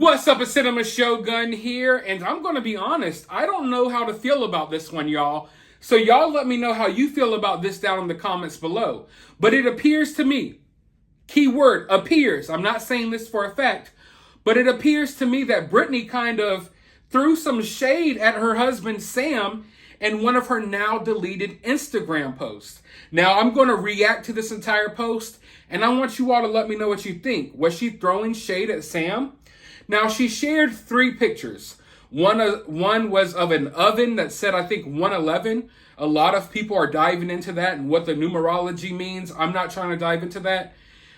What's up, a Cinema Shogun here, and I'm going to be honest, I don't know how to feel about this one, y'all. So y'all let me know how you feel about this down in the comments below. But it appears to me, keyword appears, I'm not saying this for a fact, but it appears to me that Britney kind of threw some shade at her husband Sam in one of her now deleted Instagram posts. Now I'm going to react to this entire post, and I want you all to let me know what you think. Was she throwing shade at Sam? Now, she shared 3 pictures. One was of an oven that said, I think, 111. A lot of people are diving into that and what the numerology means. I'm not trying to dive into that.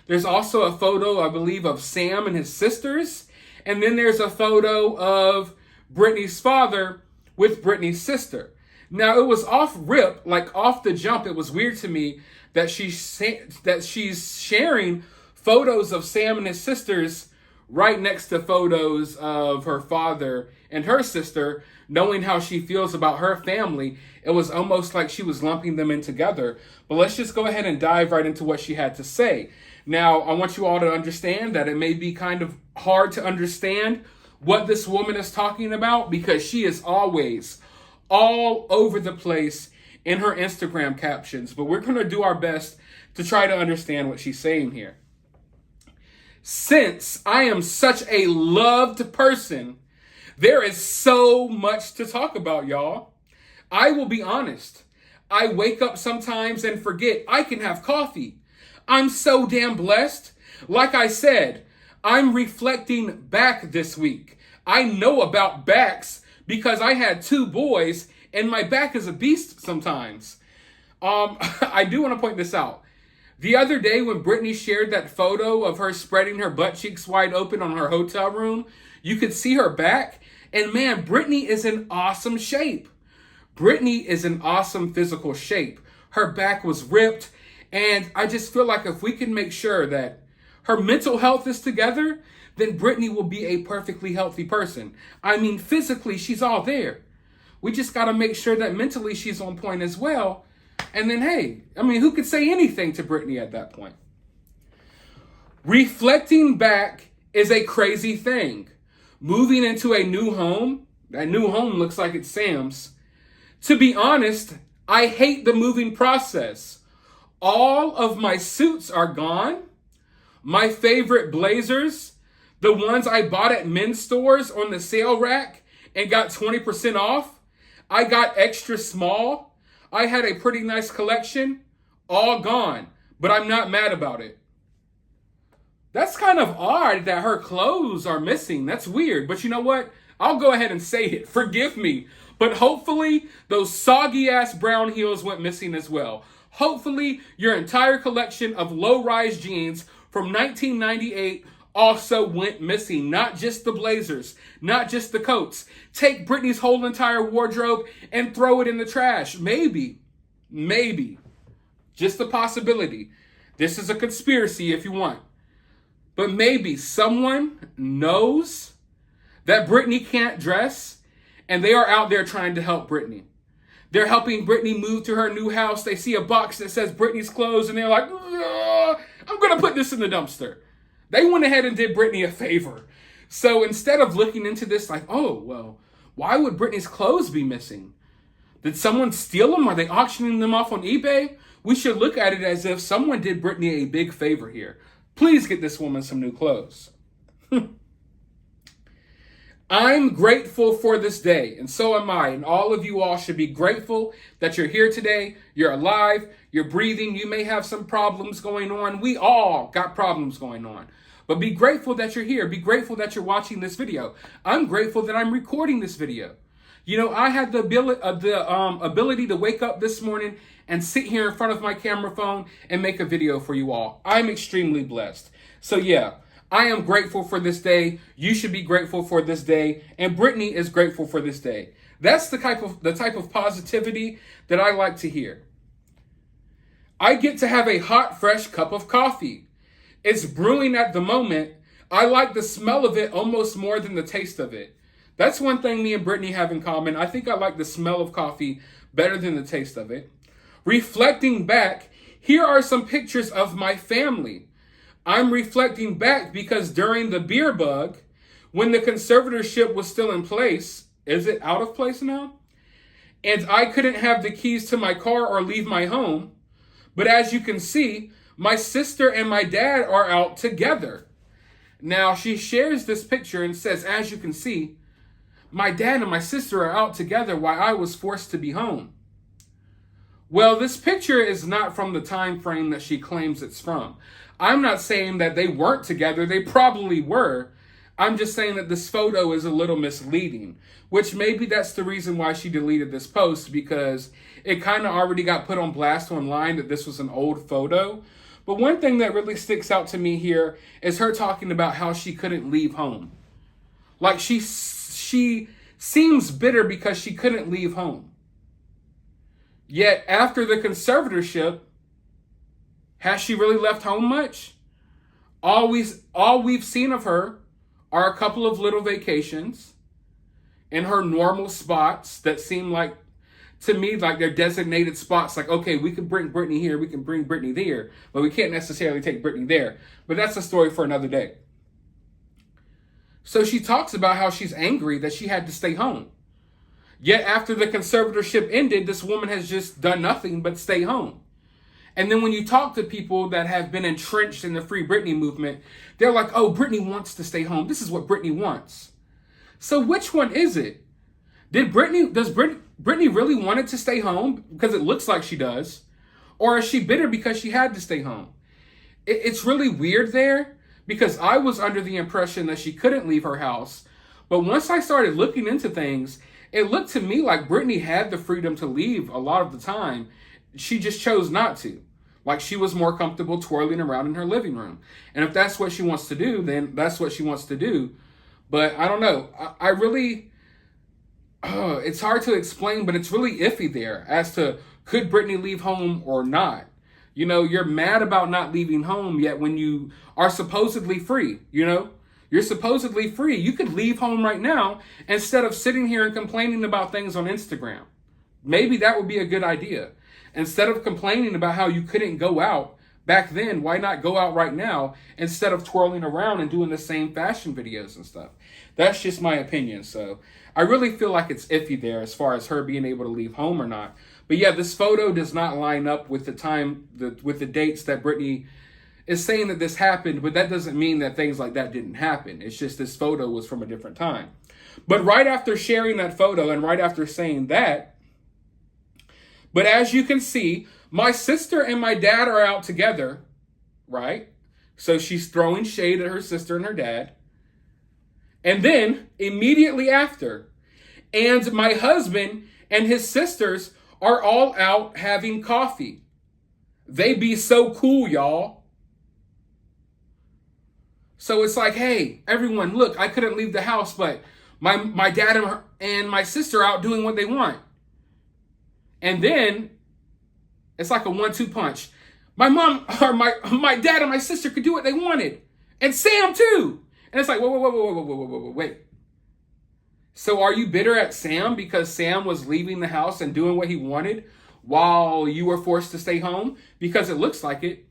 There's also a photo, I believe, of Sam and his sisters. And then there's a photo of Britney's father with Britney's sister. Now, it was off rip, like off the jump. It was weird to me that she's sharing photos of Sam and his sisters right next to photos of her father and her sister, knowing how she feels about her family. It was almost like she was lumping them in together. But let's just go ahead and dive right into what she had to say. Now, I want you all to understand that it may be kind of hard to understand what this woman is talking about because she is always all over the place in her Instagram captions. But we're going to do our best to try to understand what she's saying here. Since I am such a loved person, there is so much to talk about, y'all. I will be honest. I wake up sometimes and forget I can have coffee. I'm so damn blessed. Like I said, I'm reflecting back this week. I know about backs because I had 2 boys and my back is a beast sometimes. I do want to point this out. The other day when Britney shared that photo of her spreading her butt cheeks wide open on her hotel room, you could see her back. And man, Britney is in awesome shape. Britney is in awesome physical shape. Her back was ripped. And I just feel like if we can make sure that her mental health is together, then Britney will be a perfectly healthy person. I mean, physically, she's all there. We just got to make sure that mentally she's on point as well. And then, hey, I mean, who could say anything to Britney at that point? Reflecting back is a crazy thing. Moving into a new home, that new home looks like it's Sam's. To be honest, I hate the moving process. All of my suits are gone. My favorite blazers, the ones I bought at men's stores on the sale rack and got 20% off, I got extra small. I had a pretty nice collection, all gone, but I'm not mad about it. That's kind of odd that her clothes are missing. That's weird, but you know what? I'll go ahead and say it. Forgive me, but hopefully those soggy ass brown heels went missing as well. Hopefully your entire collection of low-rise jeans from 1998 also went missing. Not just the blazers, not just the coats. Take Britney's whole entire wardrobe and throw it in the trash. Maybe, just a possibility. This is a conspiracy if you want. But maybe someone knows that Britney can't dress and they are out there trying to help Britney. They're helping Britney move to her new house. They see a box that says Britney's clothes and they're like, I'm going to put this in the dumpster. They went ahead and did Britney a favor. So instead of looking into this like, oh, well, why would Britney's clothes be missing? Did someone steal them? Are they auctioning them off on eBay? We should look at it as if someone did Britney a big favor here. Please get this woman some new clothes. I'm grateful for this day, and so am I, and all of you all should be grateful that you're here today, you're alive, you're breathing, you may have some problems going on. We all got problems going on. But be grateful that you're here. Be grateful that you're watching this video. I'm grateful that I'm recording this video. You know, I had the ability to wake up this morning and sit here in front of my camera phone and make a video for you all. I'm extremely blessed. So yeah, I am grateful for this day. You should be grateful for this day. And Britney is grateful for this day. That's the type of positivity that I like to hear. I get to have a hot, fresh cup of coffee. It's brewing at the moment. I like the smell of it almost more than the taste of it. That's one thing me and Britney have in common. I think I like the smell of coffee better than the taste of it. Reflecting back, here are some pictures of my family. I'm reflecting back because during the beer bug, when the conservatorship was still in place. Is it out of place now? And I couldn't have the keys to my car or leave my home. But as you can see, my sister and my dad are out together. Now, she shares this picture and says, as you can see, my dad and my sister are out together while I was forced to be home. Well, this picture is not from the time frame that she claims it's from. I'm not saying that they weren't together. They probably were. I'm just saying that this photo is a little misleading, which maybe that's the reason why she deleted this post, because it kind of already got put on blast online that this was an old photo. But one thing that really sticks out to me here is her talking about how she couldn't leave home. Like she seems bitter because she couldn't leave home. Yet after the conservatorship, has she really left home much? All we've seen of her are a couple of little vacations in her normal spots that seem like, to me, like they're designated spots. Like, okay, we can bring Britney here, we can bring Britney there, but we can't necessarily take Britney there. But that's a story for another day. So she talks about how she's angry that she had to stay home. Yet after the conservatorship ended, this woman has just done nothing but stay home. And then when you talk to people that have been entrenched in the Free Britney movement, they're like, oh, Britney wants to stay home. This is what Britney wants. So which one is it? Does Britney really want it to stay home because it looks like she does? Or is she bitter because she had to stay home? It's really weird there, because I was under the impression that she couldn't leave her house. But once I started looking into things, it looked to me like Britney had the freedom to leave a lot of the time. She just chose not to. Like, she was more comfortable twirling around in her living room. And if that's what she wants to do, then that's what she wants to do. But I don't know. I really, it's hard to explain, but it's really iffy there as to could Britney leave home or not. You know, you're mad about not leaving home, yet when you are supposedly free, you know, you're supposedly free. You could leave home right now instead of sitting here and complaining about things on Instagram. Maybe that would be a good idea. Instead of complaining about how you couldn't go out back then, why not go out right now instead of twirling around and doing the same fashion videos and stuff? That's just my opinion. So I really feel like it's iffy there as far as her being able to leave home or not. But yeah, this photo does not line up with the time, with the dates that Britney is saying that this happened, but that doesn't mean that things like that didn't happen. It's just this photo was from a different time. But right after sharing that photo and right after saying that, but as you can see, my sister and my dad are out together, right? So she's throwing shade at her sister and her dad. And then immediately after, and my husband and his sisters are all out having coffee. They be so cool, y'all. So it's like, hey, everyone, look, I couldn't leave the house, but my dad and my sister are out doing what they want. And then it's like a 1-2 punch. My mom or my dad and my sister could do what they wanted. And Sam too. And it's like, wait. So are you bitter at Sam because Sam was leaving the house and doing what he wanted while you were forced to stay home? Because it looks like it.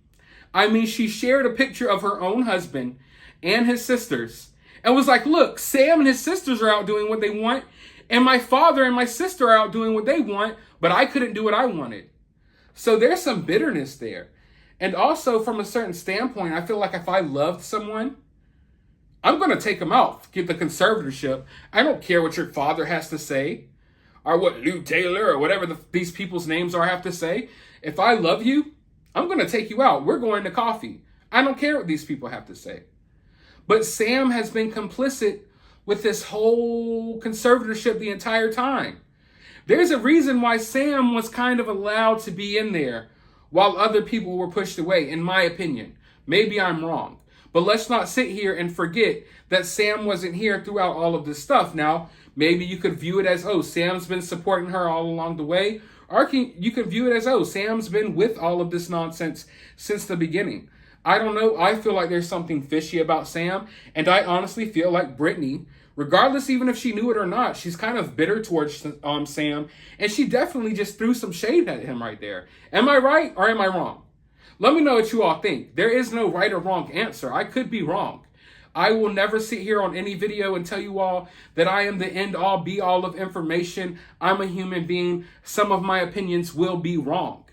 I mean, she shared a picture of her own husband and his sisters and was like, look, Sam and his sisters are out doing what they want, and my father and my sister are out doing what they want, but I couldn't do what I wanted. So there's some bitterness there. And also from a certain standpoint, I feel like if I loved someone, I'm going to take them out, get the conservatorship. I don't care what your father has to say or what Lou Taylor or whatever these people's names are have to say. If I love you, I'm going to take you out. We're going to coffee. I don't care what these people have to say. But Sam has been complicit with this whole conservatorship the entire time. There's a reason why Sam was kind of allowed to be in there while other people were pushed away, in my opinion. Maybe I'm wrong. But let's not sit here and forget that Sam wasn't here throughout all of this stuff. Now, maybe you could view it as, oh, Sam's been supporting her all along the way. Or you could view it as, oh, Sam's been with all of this nonsense since the beginning. I don't know. I feel like there's something fishy about Sam. And I honestly feel like Britney, regardless even if she knew it or not, she's kind of bitter towards Sam. And she definitely just threw some shade at him right there. Am I right or am I wrong? Let me know what you all think. There is no right or wrong answer. I could be wrong. I will never sit here on any video and tell you all that I am the end all be all of information. I'm a human being. Some of my opinions will be wrong.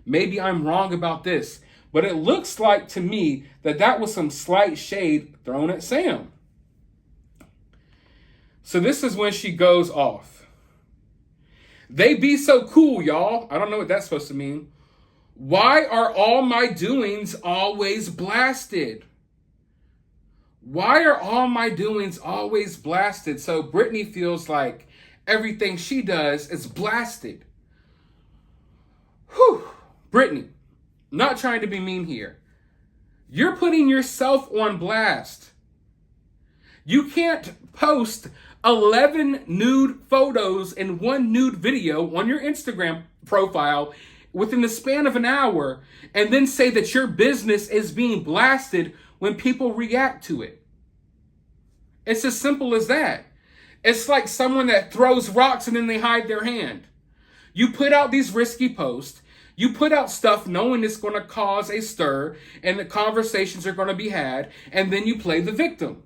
Maybe I'm wrong about this, but it looks like to me that that was some slight shade thrown at Sam. So this is when she goes off. They be so cool, y'all. I don't know what that's supposed to mean. Why are all my doings always blasted? Why are all my doings always blasted? So Britney feels like everything she does is blasted. Whew. Britney, not trying to be mean here. You're putting yourself on blast. You can't post 11 nude photos and one nude video on your Instagram profile within the span of an hour and then say that your business is being blasted when people react to it. It's as simple as that. It's like someone that throws rocks and then they hide their hand. You put out these risky posts. You put out stuff knowing it's going to cause a stir and the conversations are going to be had, and then you play the victim.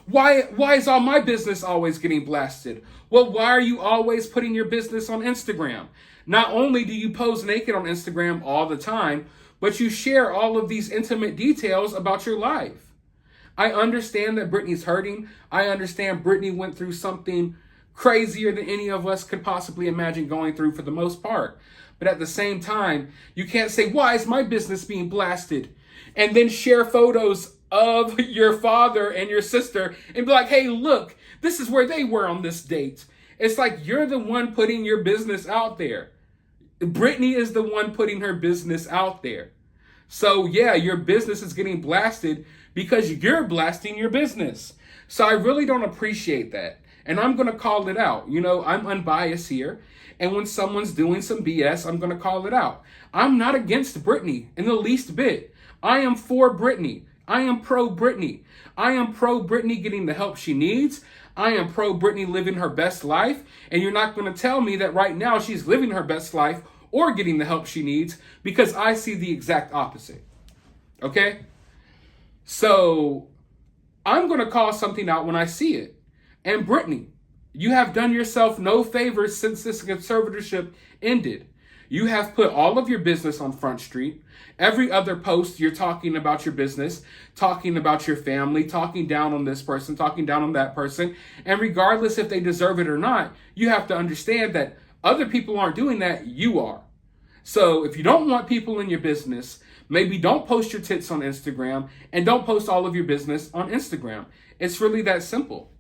Why is all my business always getting blasted? Well, why are you always putting your business on Instagram? Not only do you pose naked on Instagram all the time, but you share all of these intimate details about your life. I understand that Britney's hurting. I understand Britney went through something crazier than any of us could possibly imagine going through for the most part. But at the same time, you can't say, why is my business being blasted? And then share photos of your father and your sister and be like, hey, look, this is where they were on this date. It's like you're the one putting your business out there. Britney is the one putting her business out there. So yeah, your business is getting blasted because you're blasting your business. So I really don't appreciate that. And I'm going to call it out. You know, I'm unbiased here. And when someone's doing some BS, I'm going to call it out. I'm not against Britney in the least bit. I am for Britney. I am pro Britney. I am pro Britney getting the help she needs. I am pro Britney living her best life. And you're not going to tell me that right now she's living her best life or getting the help she needs, because I see the exact opposite. Okay? So I'm going to call something out when I see it. And Britney, you have done yourself no favors since this conservatorship ended. You have put all of your business on Front Street. Every other post, you're talking about your business, talking about your family, talking down on this person, talking down on that person. And regardless if they deserve it or not, you have to understand that other people aren't doing that, you are. So if you don't want people in your business, maybe don't post your tits on Instagram and don't post all of your business on Instagram. It's really that simple.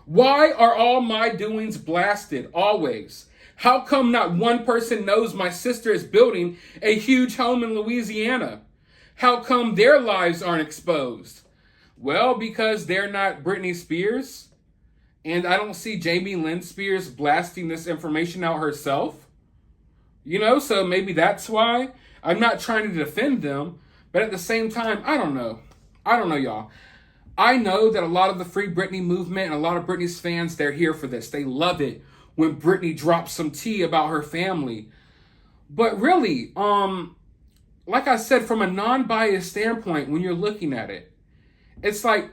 Why are all my doings blasted always? How come not one person knows my sister is building a huge home in Louisiana? How come their lives aren't exposed? Well, because they're not Britney Spears. And I don't see Jamie Lynn Spears blasting this information out herself. You know, so maybe that's why. I'm not trying to defend them. But at the same time, I don't know. Y'all. I know that a lot of the Free Britney movement and a lot of Britney's fans, they're here for this. They love it when Britney drops some tea about her family. But really, like I said, from a non-biased standpoint, when you're looking at it, it's like,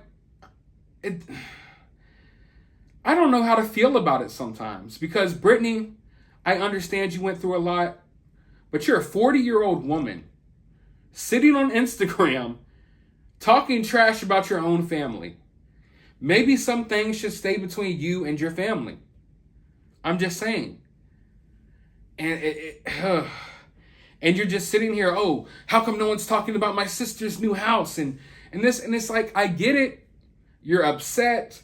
I don't know how to feel about it sometimes. Because Britney, I understand you went through a lot, but you're a 40-year-old woman sitting on Instagram talking trash about your own family. Maybe some things should stay between you and your family. I'm just saying. And and you're just sitting here, oh, how come no one's talking about my sister's new house? And this, and it's like, I get it. You're upset.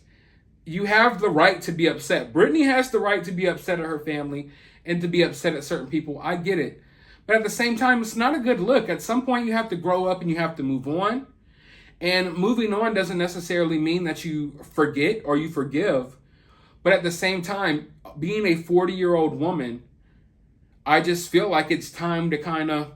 You have the right to be upset. Britney has the right to be upset at her family and to be upset at certain people. I get it. But at the same time, it's not a good look. At some point, you have to grow up and you have to move on. And moving on doesn't necessarily mean that you forget or you forgive. But at the same time, being a 40-year-old woman, I just feel like it's time to kind of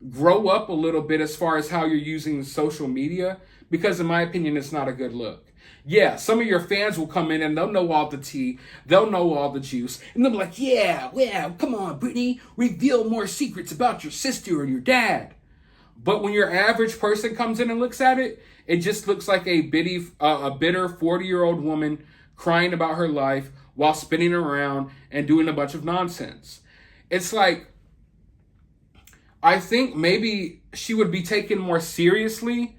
grow up a little bit as far as how you're using social media. Because in my opinion, it's not a good look. Yeah, some of your fans will come in and they'll know all the tea. They'll know all the juice. And they'll be like, yeah, come on, Britney. Reveal more secrets about your sister and your dad. But when your average person comes in and looks at it, it just looks like a bitter 40-year-old woman crying about her life while spinning around and doing a bunch of nonsense. It's like, I think maybe she would be taken more seriously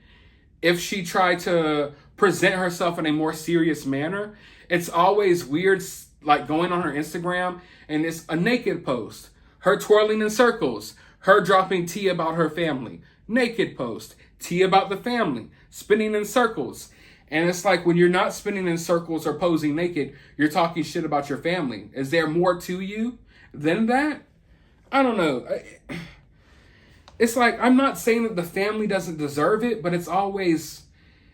if she tried to present herself in a more serious manner. It's always weird, like going on her Instagram and it's a naked post, her twirling in circles, her dropping tea about her family, naked post, tea about the family, spinning in circles. And it's like, when you're not spinning in circles or posing naked, you're talking shit about your family. Is there more to you than that? I don't know. It's like, I'm not saying that the family doesn't deserve it, but it's always,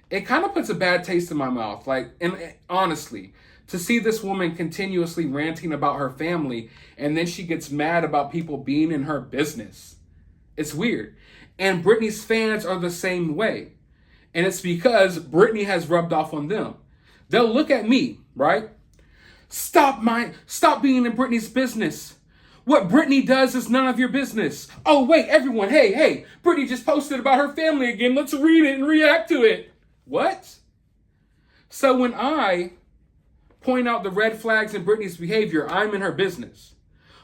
it kind of puts a bad taste in my mouth. Like, and honestly, to see this woman continuously ranting about her family, and then she gets mad about people being in her business. It's weird. And Britney's fans are the same way. And it's because Britney has rubbed off on them. They'll look at me, right? Stop being in Britney's business. What Britney does is none of your business. Oh, wait, everyone, hey, Britney just posted about her family again. Let's read it and react to it. What? So when I point out the red flags in Britney's behavior, I'm in her business.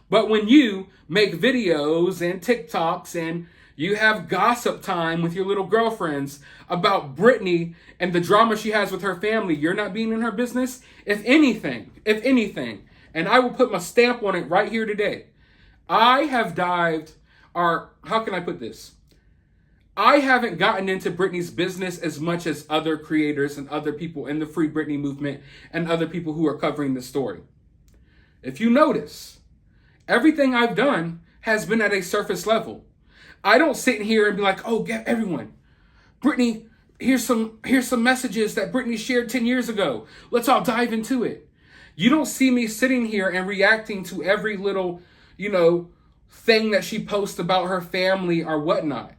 But when you make videos and TikToks and you have gossip time with your little girlfriends about Britney and the drama she has with her family, you're not being in her business? If anything, and I will put my stamp on it right here today, I have dived, or how can I put this? I haven't gotten into Britney's business as much as other creators and other people in the Free Britney movement and other people who are covering this story. If you notice, everything I've done has been at a surface level. I don't sit here and be like, oh, get everyone, Britney, here's some messages that Britney shared 10 years ago. Let's all dive into it. You don't see me sitting here and reacting to every little, thing that she posts about her family or whatnot.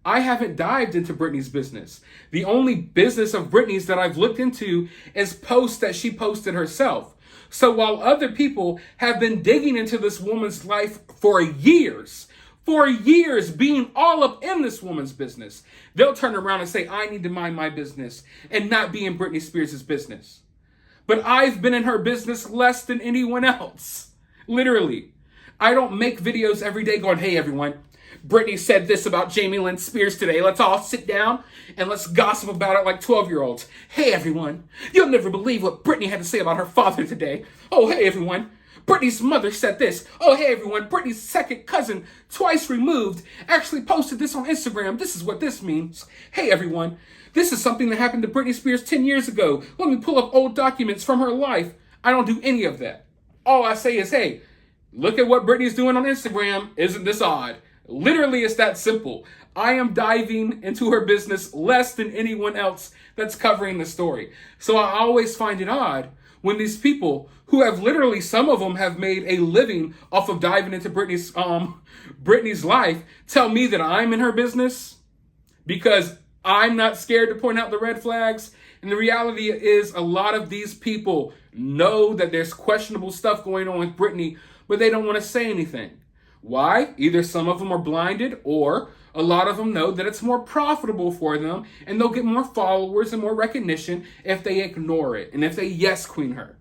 I haven't dived into Britney's business. The only business of Britney's that I've looked into is posts that she posted herself. So while other people have been digging into this woman's life for years, being all up in this woman's business, they'll turn around and say, I need to mind my business and not be in Britney Spears' business. But I've been in her business less than anyone else. Literally. I don't make videos every day going, hey everyone, Britney said this about Jamie Lynn Spears today. Let's all sit down and let's gossip about it like 12-year-olds. Hey everyone, you'll never believe what Britney had to say about her father today. Oh, hey everyone, Britney's mother said this. Oh, hey everyone, Britney's second cousin, twice removed, actually posted this on Instagram. This is what this means. Hey everyone, this is something that happened to Britney Spears 10 years ago. Let me pull up old documents from her life. I don't do any of that. All I say is, hey, look at what Britney's doing on Instagram. Isn't this odd? Literally, it's that simple. I am diving into her business less than anyone else that's covering the story. So I always find it odd when these people who have literally, some of them have made a living off of diving into Britney's life, tell me that I'm in her business because I'm not scared to point out the red flags. And the reality is, a lot of these people know that there's questionable stuff going on with Britney, but they don't want to say anything. Why? Either some of them are blinded, or a lot of them know that it's more profitable for them and they'll get more followers and more recognition if they ignore it and if they yes queen her.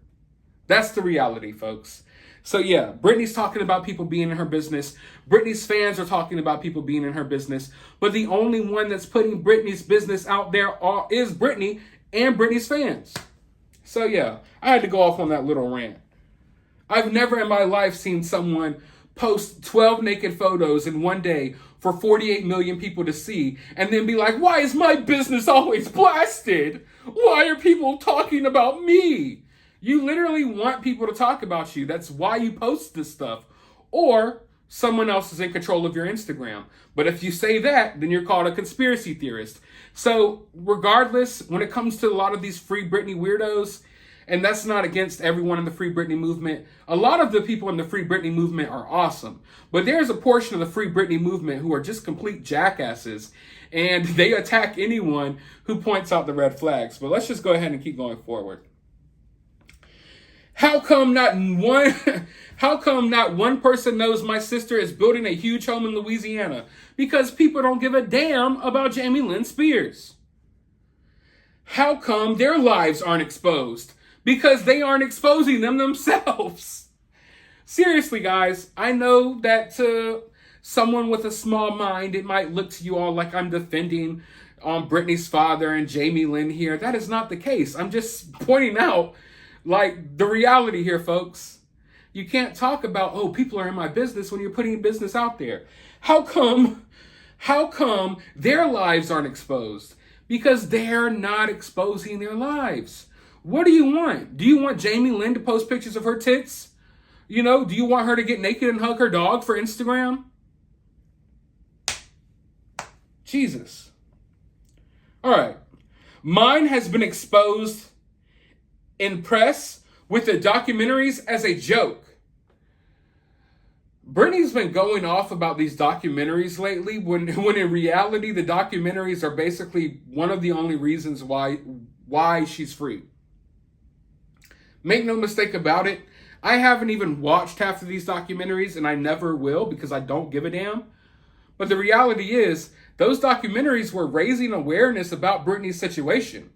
That's the reality, folks. So yeah, Britney's talking about people being in her business. Britney's fans are talking about people being in her business. But the only one that's putting Britney's business out there is Britney and Britney's fans. So yeah, I had to go off on that little rant. I've never in my life seen someone post 12 naked photos in one day for 48 million people to see and then be like, why is my business always blasted? Why are people talking about me? You literally want people to talk about you. That's why you post this stuff. Or someone else is in control of your Instagram. But if you say that, then you're called a conspiracy theorist. So regardless, when it comes to a lot of these Free Britney weirdos, and that's not against everyone in the Free Britney movement. A lot of the people in the Free Britney movement are awesome. But there's a portion of the Free Britney movement who are just complete jackasses. And they attack anyone who points out the red flags. But let's just go ahead and keep going forward. How come not one how come not one person knows my sister is building a huge home in Louisiana? Because people don't give a damn about Jamie Lynn Spears. How come their lives aren't exposed? Because they aren't exposing them themselves. Seriously, guys, I know that to someone with a small mind, it might look to you all like I'm defending Britney's father and Jamie Lynn here. That is not the case. I'm just pointing out, like, the reality here, folks. You can't talk about, oh, people are in my business when you're putting business out there. How come their lives aren't exposed? Because they're not exposing their lives. What do you want? Do you want Jamie Lynn to post pictures of her tits? You know, do you want her to get naked and hug her dog for Instagram? Jesus. All right. Mine has been exposed in press with the documentaries as a joke. Britney's been going off about these documentaries lately when in reality the documentaries are basically one of the only reasons why she's free. Make no mistake about it, I haven't even watched half of these documentaries, and I never will because I don't give a damn. But the reality is, those documentaries were raising awareness about Britney's situation.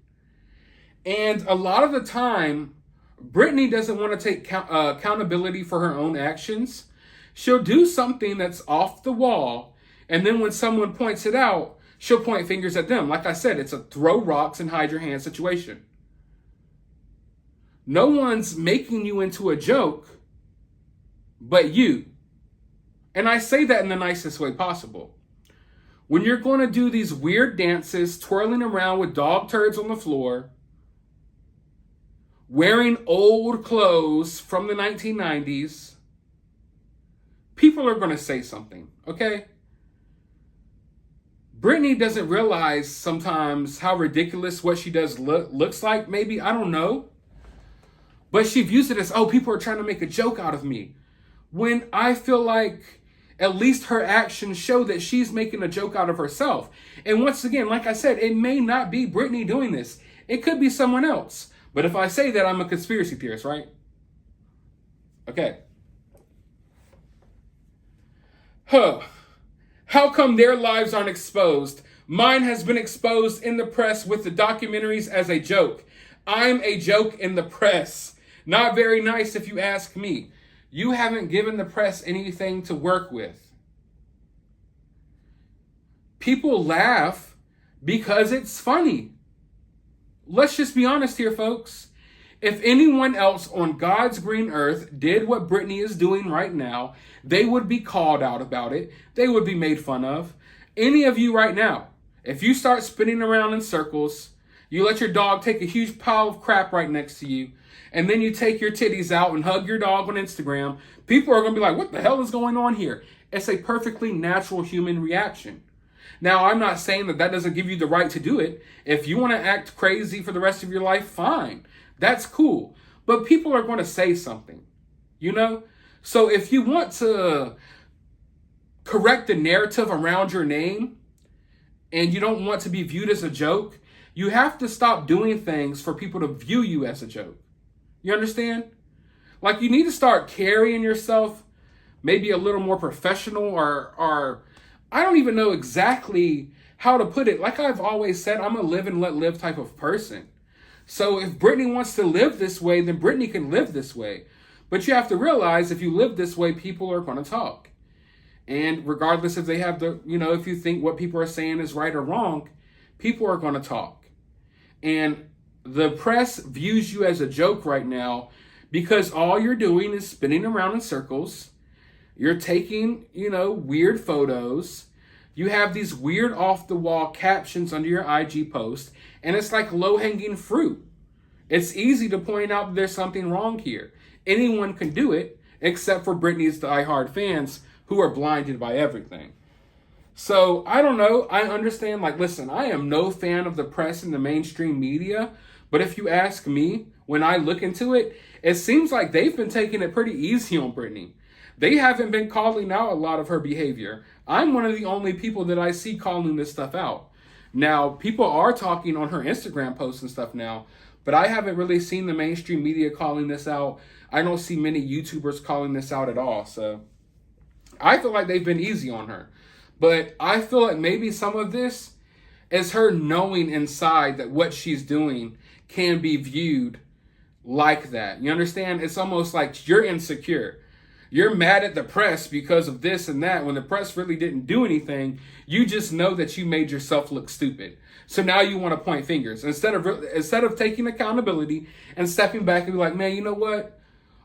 And a lot of the time, Britney doesn't want to take accountability for her own actions. She'll do something that's off the wall, and then when someone points it out, she'll point fingers at them. Like I said, it's a throw rocks and hide your hand situation. No one's making you into a joke but you. And I say that in the nicest way possible. When you're going to do these weird dances, twirling around with dog turds on the floor, wearing old clothes from the 1990s, people are going to say something, okay? Britney doesn't realize sometimes how ridiculous what she does looks like, maybe, I don't know. But she views it as, oh, people are trying to make a joke out of me. When I feel like at least her actions show that she's making a joke out of herself. And once again, like I said, it may not be Britney doing this. It could be someone else. But if I say that, I'm a conspiracy theorist, right? Okay. How come their lives aren't exposed? Mine has been exposed in the press with the documentaries as a joke. I'm a joke in the press. Not very nice if you ask me. You haven't given the press anything to work with. People laugh because it's funny. Let's just be honest here, folks. If anyone else on God's green earth did what Britney is doing right now, they would be called out about it. They would be made fun of. Any of you right now, if you start spinning around in circles, you let your dog take a huge pile of crap right next to you, and then you take your titties out and hug your dog on Instagram, people are going to be like, what the hell is going on here? It's a perfectly natural human reaction. Now, I'm not saying that doesn't give you the right to do it. If you want to act crazy for the rest of your life, fine. That's cool. But people are going to say something, you know? So if you want to correct the narrative around your name and you don't want to be viewed as a joke, you have to stop doing things for people to view you as a joke. You understand? Like, you need to start carrying yourself maybe a little more professional or I don't even know exactly how to put it. Like I've always said, I'm a live and let live type of person. So if Britney wants to live this way, then Britney can live this way. But you have to realize if you live this way, people are going to talk. And regardless if they have if you think what people are saying is right or wrong, people are going to talk. And the press views you as a joke right now because all you're doing is spinning around in circles. You're taking, weird photos. You have these weird off-the-wall captions under your IG post, and it's like low-hanging fruit. It's easy to point out that there's something wrong here. Anyone can do it, except for Britney's diehard fans who are blinded by everything. So, I don't know. I understand, listen, I am no fan of the press and the mainstream media, but if you ask me, when I look into it, it seems like they've been taking it pretty easy on Britney. They haven't been calling out a lot of her behavior. I'm one of the only people that I see calling this stuff out. Now, people are talking on her Instagram posts and stuff now, but I haven't really seen the mainstream media calling this out. I don't see many YouTubers calling this out at all. So I feel like they've been easy on her. But I feel like maybe some of this is her knowing inside that what she's doing can be viewed like that. You understand? It's almost like you're insecure. You're mad at the press because of this and that when the press really didn't do anything. You just know that you made yourself look stupid. So now you want to point fingers instead of taking accountability and stepping back and be like, man, you know what?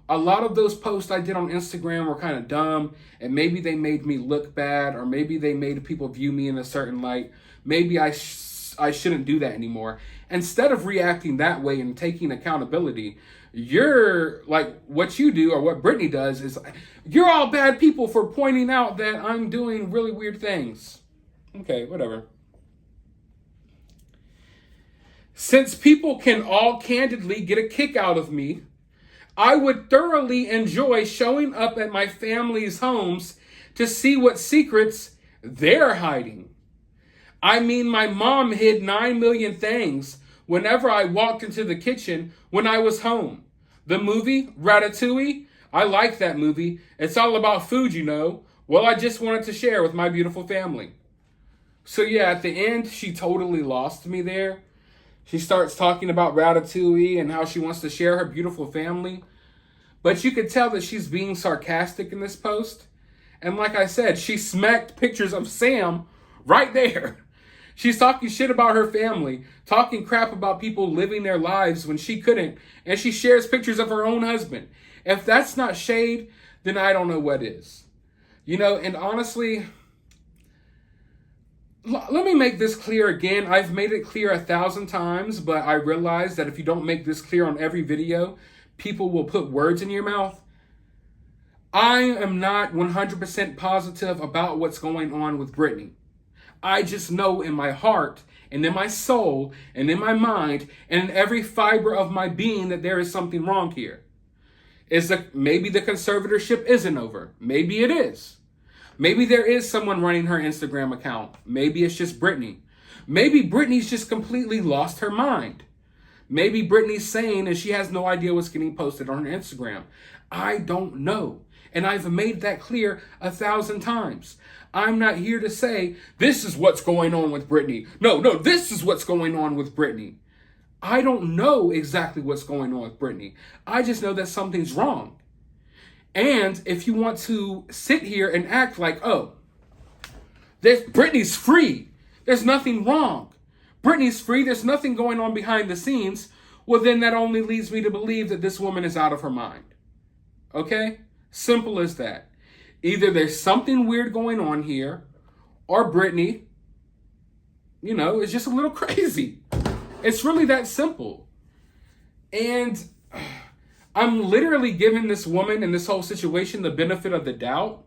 A lot of those posts I did on Instagram were kind of dumb, and maybe they made me look bad, or maybe they made people view me in a certain light. Maybe I shouldn't do that anymore. Instead of reacting that way and taking accountability, you're like, what you do or what Britney does is, you're all bad people for pointing out that I'm doing really weird things. Okay, whatever. Since people can all candidly get a kick out of me, I would thoroughly enjoy showing up at my family's homes to see what secrets they're hiding. I mean, my mom hid 9 million things whenever I walked into the kitchen when I was home. The movie, Ratatouille, I like that movie. It's all about food, you know. Well, I just wanted to share with my beautiful family. So yeah, at the end, she totally lost me there. She starts talking about Ratatouille and how she wants to share her beautiful family. But you could tell that she's being sarcastic in this post. And like I said, she smacked pictures of Sam right there. She's talking shit about her family, talking crap about people living their lives when she couldn't. And she shares pictures of her own husband. If that's not shade, then I don't know what is. You know, and honestly, let me make this clear again. I've made it clear 1,000 times, but I realize that if you don't make this clear on every video, people will put words in your mouth. I am not 100% positive about what's going on with Britney. I just know in my heart and in my soul and in my mind and in every fiber of my being that there is something wrong here. Maybe the conservatorship isn't over. Maybe it is. Maybe there is someone running her Instagram account. Maybe it's just Britney. Maybe Britney's just completely lost her mind. Maybe Britney's saying and she has no idea what's getting posted on her Instagram. I don't know. And I've made that clear 1,000 times. I'm not here to say, this is what's going on with Britney. No, this is what's going on with Britney. I don't know exactly what's going on with Britney. I just know that something's wrong. And if you want to sit here and act like, oh, Britney's free. There's nothing wrong. Britney's free. There's nothing going on behind the scenes. Well, then that only leads me to believe that this woman is out of her mind. Okay? Simple as that. Either there's something weird going on here, or Britney, you know, is just a little crazy. It's really that simple. And I'm literally giving this woman and this whole situation the benefit of the doubt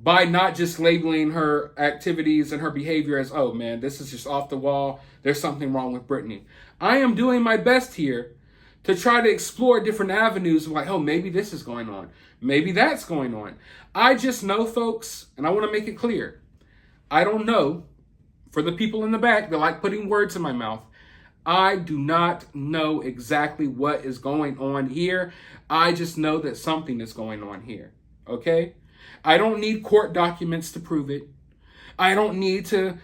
by not just labeling her activities and her behavior as, oh man, this is just off the wall. There's something wrong with Britney. I am doing my best here to try to explore different avenues of like, oh, maybe this is going on. Maybe that's going on. I just know, folks, and I want to make it clear. I don't know. For the people in the back that like putting words in my mouth, I do not know exactly what is going on here. I just know that something is going on here. Okay? I don't need court documents to prove it. I don't need to,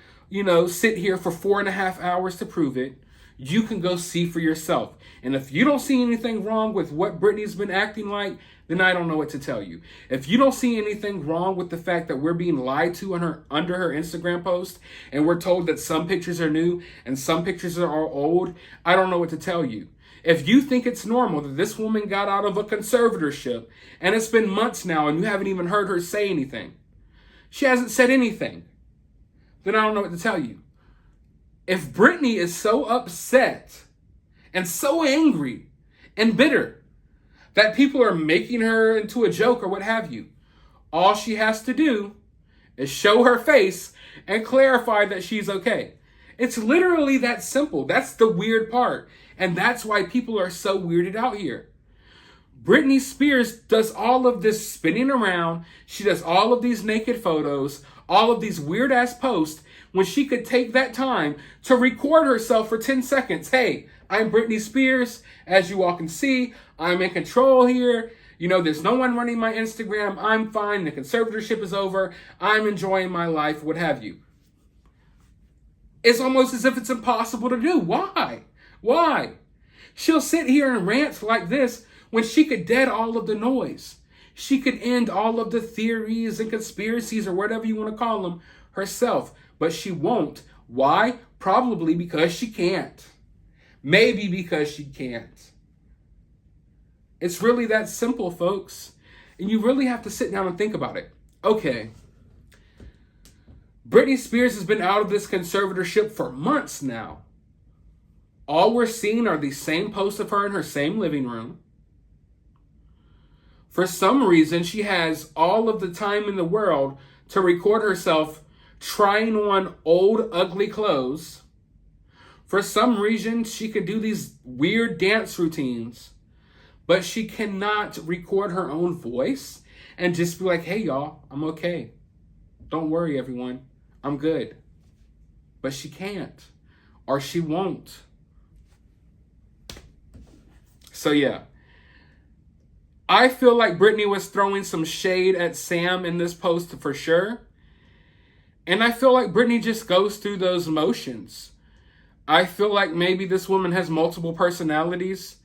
sit here for 4.5 hours to prove it. You can go see for yourself. And if you don't see anything wrong with what Britney's been acting like, then I don't know what to tell you. If you don't see anything wrong with the fact that we're being lied to under her Instagram post, and we're told that some pictures are new and some pictures are old, I don't know what to tell you. If you think it's normal that this woman got out of a conservatorship and it's been months now and you haven't even heard her say anything, she hasn't said anything, then I don't know what to tell you. If Britney is so upset and so angry and bitter that people are making her into a joke or what have you, all she has to do is show her face and clarify that she's okay. It's literally that simple. That's the weird part. And that's why people are so weirded out here. Britney Spears does all of this spinning around. She does all of these naked photos, all of these weird ass posts, when she could take that time to record herself for 10 seconds. Hey, I'm Britney Spears. As you all can see, I'm in control here. You know, there's no one running my Instagram. I'm fine. The conservatorship is over. I'm enjoying my life, what have you. It's almost as if it's impossible to do. Why? Why? She'll sit here and rant like this when she could dead all of the noise. She could end all of the theories and conspiracies or whatever you want to call them herself, but she won't. Why? Probably because she can't. Maybe because she can't. It's really that simple, folks. And you really have to sit down and think about it. Okay. Britney Spears has been out of this conservatorship for months now. All we're seeing are these same posts of her in her same living room. For some reason, she has all of the time in the world to record herself trying on old, ugly clothes. For some reason, she could do these weird dance routines, but she cannot record her own voice and just be like, hey, y'all, I'm okay. Don't worry, everyone. I'm good. But she can't, or she won't. So, yeah. I feel like Britney was throwing some shade at Sam in this post for sure. And I feel like Britney just goes through those motions. I feel like maybe this woman has multiple personalities.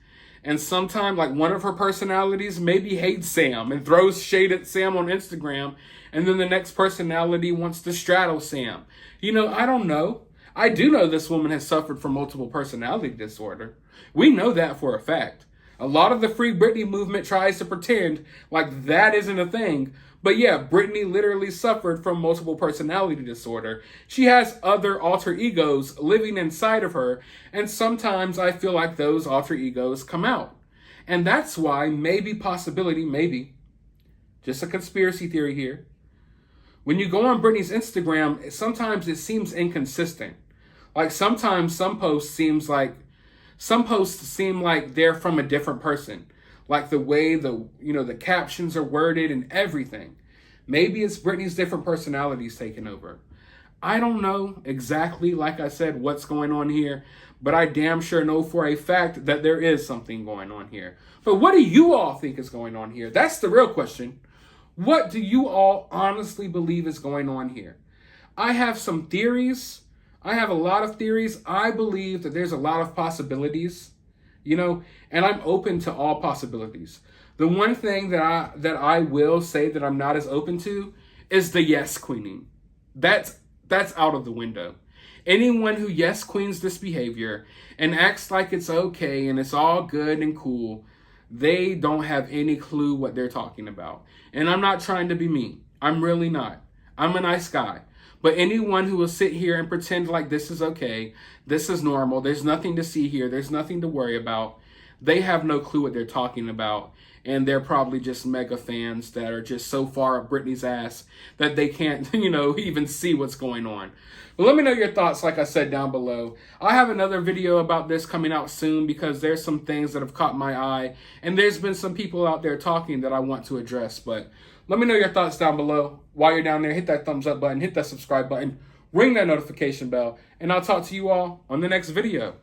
And sometimes, like, one of her personalities maybe hates Sam and throws shade at Sam on Instagram. And then the next personality wants to straddle Sam. You know, I don't know. I do know this woman has suffered from multiple personality disorder. We know that for a fact. A lot of the Free Britney movement tries to pretend like that isn't a thing. But yeah, Britney literally suffered from multiple personality disorder. She has other alter egos living inside of her. And sometimes I feel like those alter egos come out. And that's why maybe, just a conspiracy theory here. When you go on Britney's Instagram, sometimes it seems inconsistent. Like sometimes some posts seem like they're from a different person. Like the way the captions are worded and everything. Maybe it's Britney's different personalities taking over. I don't know exactly, like I said, what's going on here, but I damn sure know for a fact that there is something going on here. But what do you all think is going on here? That's the real question. What do you all honestly believe is going on here? I have some theories. I have a lot of theories. I believe that there's a lot of possibilities, and I'm open to all possibilities. The one thing that I will say that I'm not as open to is the yes queening. That's out of the window. Anyone who yes queens this behavior and acts like it's okay and it's all good and cool, they don't have any clue what they're talking about. And I'm not trying to be mean. I'm really not. I'm a nice guy. But anyone who will sit here and pretend like this is okay, this is normal, there's nothing to see here, there's nothing to worry about, they have no clue what they're talking about. And they're probably just mega fans that are just so far up Britney's ass that they can't, even see what's going on. But let me know your thoughts, like I said, down below. I have another video about this coming out soon because there's some things that have caught my eye. And there's been some people out there talking that I want to address. But let me know your thoughts down below. While you're down there, hit that thumbs up button, hit that subscribe button, ring that notification bell. And I'll talk to you all on the next video.